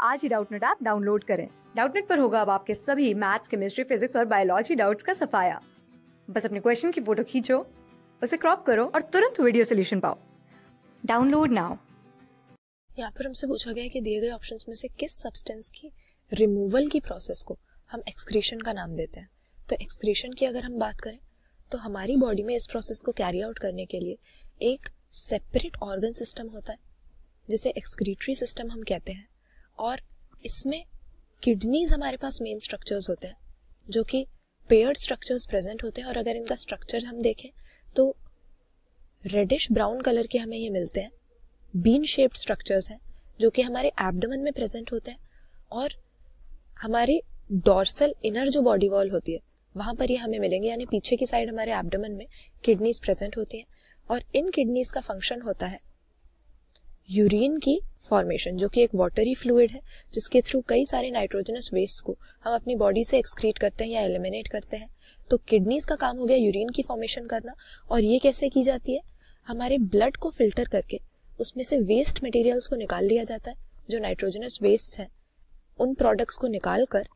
आज ही Doubtnut app download करें। Doubtnut पर होगा अब आपके सभी मैथ्स, केमिस्ट्री, फिजिक्स और बायोलॉजी डाउट्स का सफाया। बस अपने क्वेश्चन की फोटो खींचो, उसे क्रॉप करो और तुरंत वीडियो सोल्यूशन पाओ। Download now. यहाँ पर हमसे पूछा गया है कि दिए गए ऑप्शंस में से किस सब्सटेंस की रिमूवल की प्रोसेस को हम एक्सक्रीशन का नाम देते हैं। तो एक्सक्रीशन की अगर हम बात करें तो हमारी बॉडी में इस प्रोसेस को कैरी आउट करने के लिए एक सेपरेट ऑर्गन सिस्टम होता है जिसे एक्सक्रीटरी सिस्टम हम कहते हैं, और इसमें किडनीज हमारे पास मेन स्ट्रक्चर्स होते हैं जो कि पेयर्ड स्ट्रक्चर्स प्रेजेंट होते हैं। और अगर इनका स्ट्रक्चर हम देखें तो रेडिश ब्राउन कलर के हमें ये मिलते हैं। बीन शेप्ड स्ट्रक्चर्स हैं जो कि हमारे एब्डोमेन में प्रेजेंट होते हैं, और हमारी डॉर्सल इनर जो बॉडी वॉल होती है वहां पर ये हमें मिलेंगे, यानी पीछे की साइड हमारे एब्डोमेन में किडनीज प्रेजेंट होती हैं। और इन किडनीज का फंक्शन होता है यूरिन की फॉर्मेशन, जो कि एक वाटरी फ्लूइड है जिसके थ्रू कई सारे नाइट्रोजनस वेस्ट को हम अपनी बॉडी से एक्सक्रीट करते हैं या एलिमिनेट करते हैं। तो किडनीज का काम हो गया यूरिन की फॉर्मेशन करना, और ये कैसे की जाती है, हमारे ब्लड को फिल्टर करके उसमें से वेस्ट मटेरियल्स को निकाल लिया जाता है। जो नाइट्रोजनस वेस्ट हैं उन प्रोडक्ट्स को निकाल कर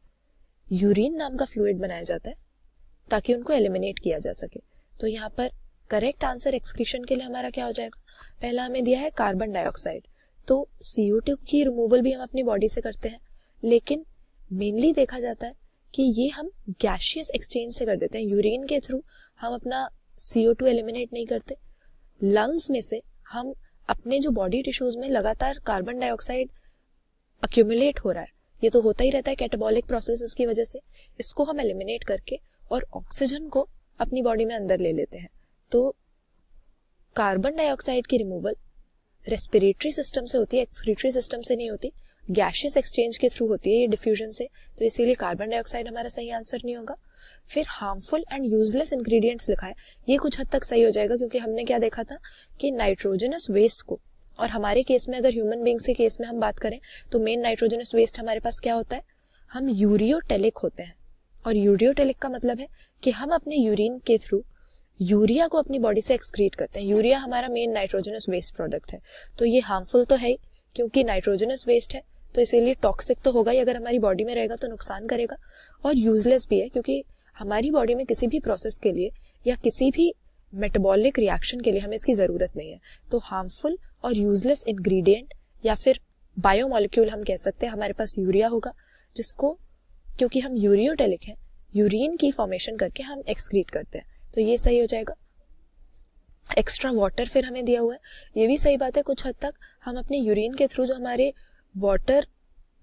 यूरिन नाम का फ्लूइड बनाया जाता है ताकि उनको एलिमिनेट किया जा सके। तो यहाँ पर करेक्ट आंसर एक्सक्रीशन के लिए हमारा क्या हो जाएगा, पहला हमें दिया है कार्बन डाइऑक्साइड। तो CO2 की रिमूवल भी हम अपनी बॉडी से करते हैं, लेकिन मेनली देखा जाता है कि ये हम गैशियस एक्सचेंज से कर देते हैं। यूरिन के थ्रू हम अपना CO2 एलिमिनेट नहीं करते। लंग्स में से हम अपने जो बॉडी टिश्यूज में लगातार कार्बन डाइऑक्साइड अक्यूमुलेट हो रहा है, ये तो होता ही रहता है कैटाबॉलिक प्रोसेसेस की वजह से, इसको हम एलिमिनेट करके और ऑक्सीजन को अपनी बॉडी में अंदर ले लेते हैं। तो कार्बन डाइऑक्साइड की रिमूवल रेस्पिरेटरी सिस्टम से होती है, एक्सक्रीटरी सिस्टम से नहीं होती, गैशियस एक्सचेंज के थ्रू होती है, ये डिफ्यूजन से। तो इसीलिए कार्बन डाइऑक्साइड हमारा सही आंसर नहीं होगा। फिर हार्मफुल एंड यूजलेस इंग्रेडिएंट्स लिखा है, ये कुछ हद तक सही हो जाएगा क्योंकि हमने क्या देखा था कि नाइट्रोजनस वेस्ट को, और हमारे केस में अगर ह्यूमन बींग्स के केस में हम बात करें तो मेन नाइट्रोजनस वेस्ट हमारे पास क्या होता है, हम यूरियोटेलिक होते हैं। और यूरियोटेलिक का मतलब है कि हम अपने यूरिन के थ्रू यूरिया को अपनी बॉडी से एक्सक्रीट करते हैं। यूरिया हमारा मेन नाइट्रोजनस वेस्ट प्रोडक्ट है, तो ये हार्मफुल तो है ही क्योंकि नाइट्रोजनस वेस्ट है, तो इसीलिए टॉक्सिक तो होगा ही, अगर हमारी बॉडी में रहेगा तो नुकसान करेगा। और यूजलेस भी है क्योंकि हमारी बॉडी में किसी भी प्रोसेस के लिए या किसी भी मेटाबॉलिक रिएक्शन के लिए हमें इसकी जरूरत नहीं है। तो हार्मफुल और यूजलेस इंग्रेडिएंट या फिर बायोमोलिक्यूल हम कह सकते हैं हमारे पास यूरिया होगा, जिसको क्योंकि हम यूरियोटेलिक हैं यूरिन की फॉर्मेशन करके हम एक्सक्रीट करते हैं, तो ये सही हो जाएगा। एक्स्ट्रा वाटर फिर हमें दिया हुआ है, ये भी सही बात है कुछ हद तक। हम अपने यूरिन के थ्रू जो हमारे वाटर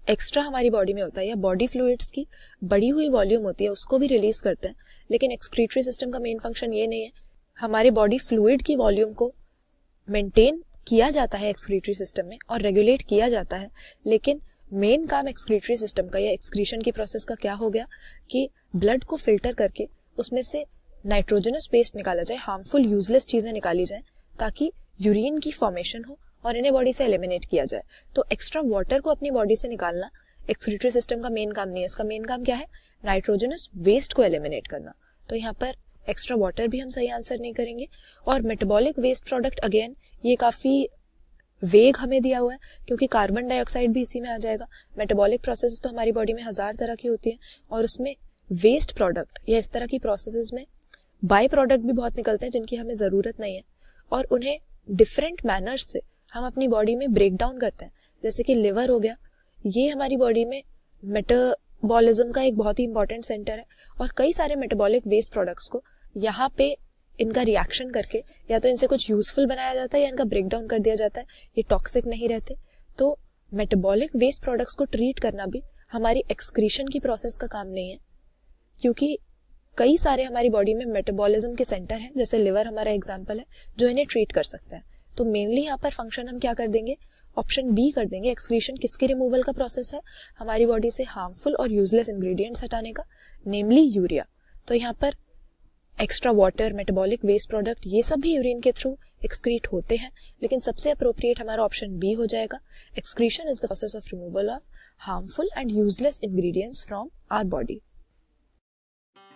एक्स्ट्रा हमारी बॉडी में होता है या बॉडी फ्लूइड्स की बढ़ी हुई वॉल्यूम होती है उसको भी रिलीज करते हैं, लेकिन एक्सक्रीटरी सिस्टम का मेन फंक्शन ये नहीं है। हमारे बॉडी फ्लूइड की वॉल्यूम को मेंटेन किया जाता है एक्सक्रीटरी सिस्टम में और रेगुलेट किया जाता है, लेकिन मेन काम एक्सक्रीटरी सिस्टम का या एक्सक्रीशन की प्रोसेस का क्या हो गया कि ब्लड को फिल्टर करके उसमें से नाइट्रोजनस वेस्ट निकाला जाए, हार्मफुल यूजलेस चीजें निकाली जाए ताकि यूरिन की फॉर्मेशन हो और इन्हें बॉडी से एलिमिनेट किया जाए। तो एक्स्ट्रा वाटर को अपनी बॉडी से निकालना एक्सक्रीटरी सिस्टम का मेन काम नहीं है, इसका मेन काम क्या है, नाइट्रोजनस वेस्ट को एलिमिनेट करना। तो यहाँ पर एक्स्ट्रा वाटर भी हम सही आंसर नहीं करेंगे। और मेटाबॉलिक वेस्ट प्रोडक्ट अगेन ये काफी वेग हमें दिया हुआ है क्योंकि कार्बन डाइऑक्साइड भी इसी में आ जाएगा। मेटाबॉलिक प्रोसेस तो हमारी बॉडी में 1000 तरह की होती है और उसमें वेस्ट प्रोडक्ट या इस तरह की प्रोसेसेस में बाय प्रोडक्ट भी बहुत निकलते हैं जिनकी हमें जरूरत नहीं है, और उन्हें डिफरेंट मैनर्स से हम अपनी बॉडी में ब्रेक डाउन करते हैं। जैसे कि लिवर हो गया, ये हमारी बॉडी में मेटाबॉलिज्म का एक बहुत ही इंपॉर्टेंट सेंटर है, और कई सारे मेटाबॉलिक वेस्ट प्रोडक्ट्स को यहाँ पे इनका रिएक्शन करके या तो इनसे कुछ यूजफुल बनाया जाता है या इनका ब्रेक डाउन कर दिया जाता है, ये टॉक्सिक नहीं रहते। तो मेटाबॉलिक वेस्ट प्रोडक्ट्स को ट्रीट करना भी हमारी एक्सक्रीशन की प्रोसेस का काम नहीं है, क्योंकि कई सारे हमारी बॉडी में मेटाबॉलिज्म के सेंटर हैं, जैसे लिवर हमारा एग्जांपल है, जो इन्हें ट्रीट कर सकता है। तो मेनली यहाँ पर फंक्शन हम क्या कर देंगे, ऑप्शन बी कर देंगे। एक्सक्रीशन किसके रिमूवल का प्रोसेस है, हमारी बॉडी से हार्मफुल और यूजलेस इंग्रेडिएंट्स हटाने का, नेमली यूरिया। तो यहाँ पर extra water, metabolic waste product, ये सब भी यूरिन के थ्रू एक्सक्रीट होते हैं, लेकिन सबसे अप्रोप्रिएट हमारा ऑप्शन बी हो जाएगा। Excretion is the process of removal of harmful and useless ingredients from our body.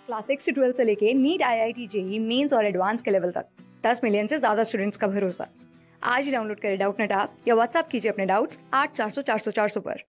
Class 6 से 12 से लेके नीट, IIT, JEE मेंस और एडवांस के लेवल तक 10 मिलियन से ज्यादा स्टूडेंट्स का भरोसा। आज ही डाउनलोड करें डाउटनेट ऐप या व्हाट्सएप कीजिए अपने डाउट्स 8400 400 400 पर।